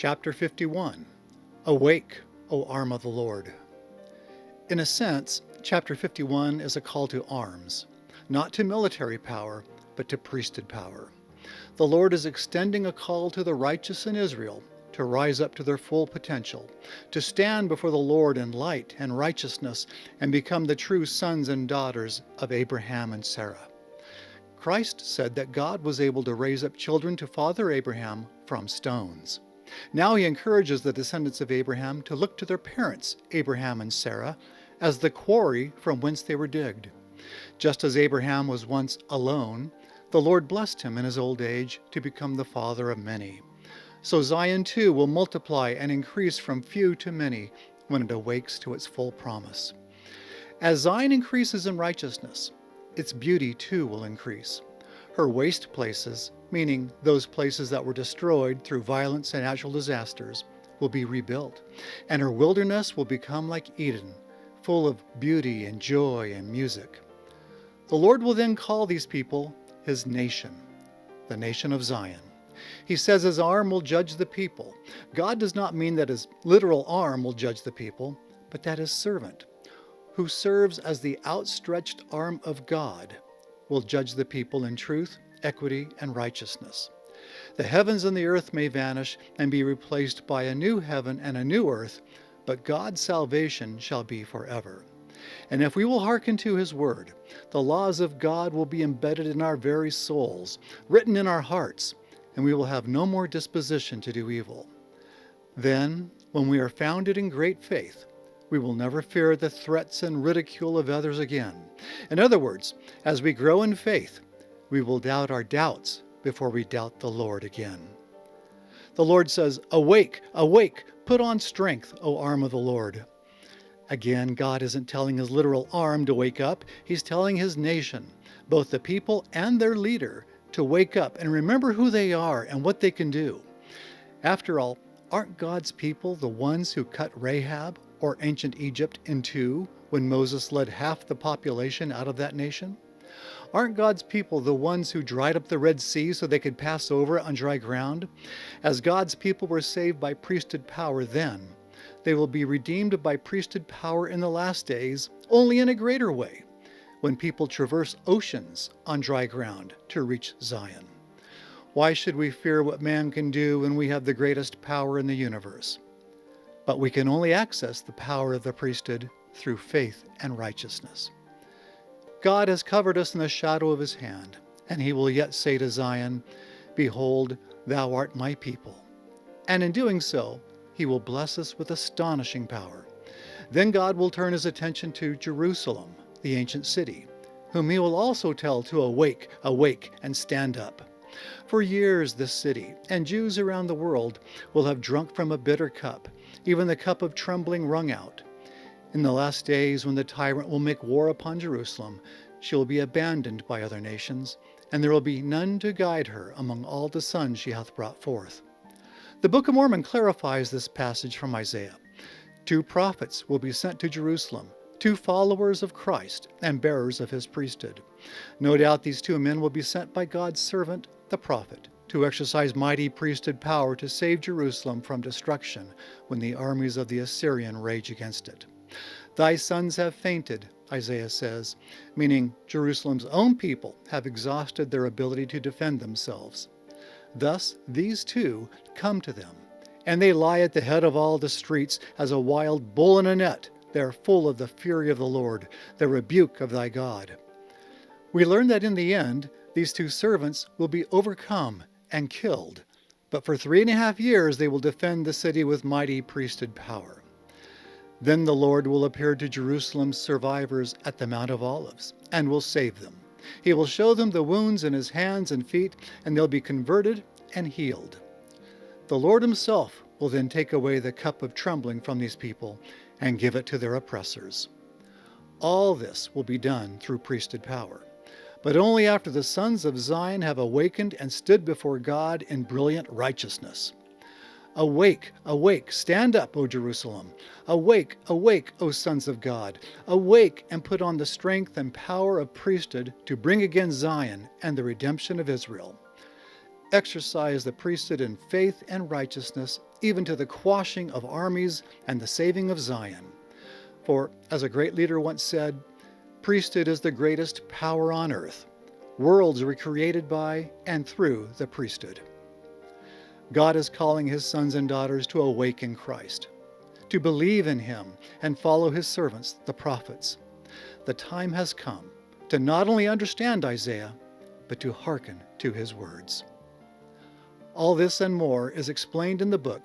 Chapter 51. Awake, O arm of the Lord. In a sense, chapter 51 is a call to arms, not to military power, but to priesthood power. The Lord is extending a call to the righteous in Israel to rise up to their full potential, to stand before the Lord in light and righteousness and become the true sons and daughters of Abraham and Sarah. Christ said that God was able to raise up children to Father Abraham from stones. Now he encourages the descendants of Abraham to look to their parents, Abraham and Sarah, as the quarry from whence they were digged. Just as Abraham was once alone, the Lord blessed him in his old age to become the father of many. So Zion too will multiply and increase from few to many when it awakes to its full promise. As Zion increases in righteousness, its beauty too will increase. Her waste places, meaning those places that were destroyed through violence and natural disasters, will be rebuilt, and her wilderness will become like Eden, full of beauty and joy and music. The Lord will then call these people his nation, the nation of Zion. He says his arm will judge the people. God does not mean that his literal arm will judge the people, but that his servant, who serves as the outstretched arm of God, will judge the people in truth, equity, and righteousness. The heavens and the earth may vanish and be replaced by a new heaven and a new earth, but God's salvation shall be forever. And if we will hearken to his word, the laws of God will be embedded in our very souls, written in our hearts, and we will have no more disposition to do evil. Then, when we are founded in great faith, we will never fear the threats and ridicule of others again. In other words, as we grow in faith, we will doubt our doubts before we doubt the Lord again. The Lord says, "Awake, awake, put on strength, O arm of the Lord." Again, God isn't telling his literal arm to wake up. He's telling his nation, both the people and their leader, to wake up and remember who they are and what they can do. After all, aren't God's people the ones who cut Rahab, or ancient Egypt, in two when Moses led half the population out of that nation? Aren't God's people the ones who dried up the Red Sea so they could pass over on dry ground? As God's people were saved by priesthood power then, they will be redeemed by priesthood power in the last days, only in a greater way, when people traverse oceans on dry ground to reach Zion. Why should we fear what man can do when we have the greatest power in the universe? But we can only access the power of the priesthood through faith and righteousness. God has covered us in the shadow of his hand, and he will yet say to Zion, "Behold, thou art my people." And in doing so, he will bless us with astonishing power. Then God will turn his attention to Jerusalem, the ancient city, whom he will also tell to awake, awake, and stand up. For years this city, and Jews around the world, will have drunk from a bitter cup, even the cup of trembling wrung out. In the last days, when the tyrant will make war upon Jerusalem, she will be abandoned by other nations, and there will be none to guide her among all the sons she hath brought forth. The Book of Mormon clarifies this passage from Isaiah. 2 prophets will be sent to Jerusalem, 2 followers of Christ and bearers of his priesthood. No doubt these 2 men will be sent by God's servant, the prophet, to exercise mighty priesthood power to save Jerusalem from destruction when the armies of the Assyrian rage against it. Thy sons have fainted, Isaiah says, meaning Jerusalem's own people have exhausted their ability to defend themselves. Thus these 2 come to them, and they lie at the head of all the streets as a wild bull in a net. They are full of the fury of the Lord, the rebuke of thy God. We learn that in the end, these 2 servants will be overcome and killed, but for 3.5 years they will defend the city with mighty priesthood power. Then the Lord will appear to Jerusalem's survivors at the Mount of Olives and will save them. He will show them the wounds in his hands and feet, and they'll be converted and healed. The Lord himself will then take away the cup of trembling from these people and give it to their oppressors. All this will be done through priesthood power, but only after the sons of Zion have awakened and stood before God in brilliant righteousness. Awake, awake, stand up, O Jerusalem. Awake, awake, O sons of God. Awake and put on the strength and power of priesthood to bring again Zion and the redemption of Israel. exercise the priesthood in faith and righteousness, even to the quashing of armies and the saving of Zion. For, as a great leader once said, priesthood is the greatest power on earth. Worlds were created by and through the priesthood. God is calling his sons and daughters to awake in Christ, to believe in him and follow his servants, the prophets. The time has come to not only understand Isaiah, but to hearken to his words. All this and more is explained in the book,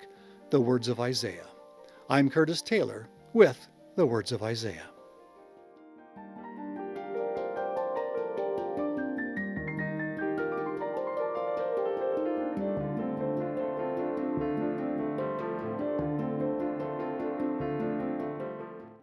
The Words of Isaiah. I'm Curtis Taylor with The Words of Isaiah.